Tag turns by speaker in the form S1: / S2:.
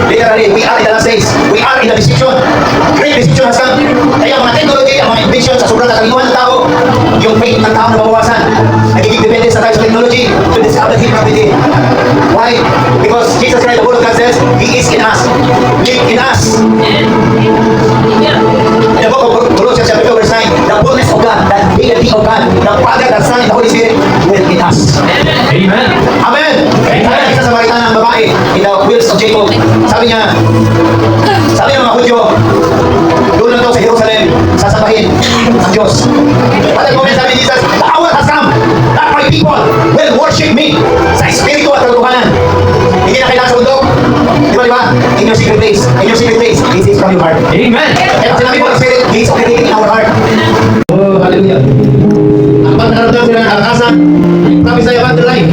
S1: Literally, we are in the last days. We are in the deception. Great deception has come. Kaya mga technology, ang mga invention sa sobrang katalinuhan ng tao, yung faith ng tao na mabawasan. Nagiging dependence na tayo sa technology to discover Him properly. Why? Because Jesus Christ, the Word of God says, He is in us. Live in us. In the book of Colossians chapter 2 verse 9, the fullness of God, the deity of God, the Father, the Son, and the Holy Spirit will in us.
S2: Amen.
S1: Amen. Kaya isa sa maritan ng babae in the wheels of Jacob. Sabi niya mga Hudyo, doon lang daw sa Jerusalem, sasabahin ang Diyos. At ang moment sabi ni Jesus, the hour has come that my people will worship me sa Espiritu at katotohanan. Hindi na kailangan sa bundok. Di ba? In your secret place. In your secret place, this is from your heart.
S2: Amen.
S1: Kaya pag sinabi ko ng Spirit, He is operating in our heart. Oh, hallelujah. Ang pag-naramdaman ko ng kalakasan, promise na yung life.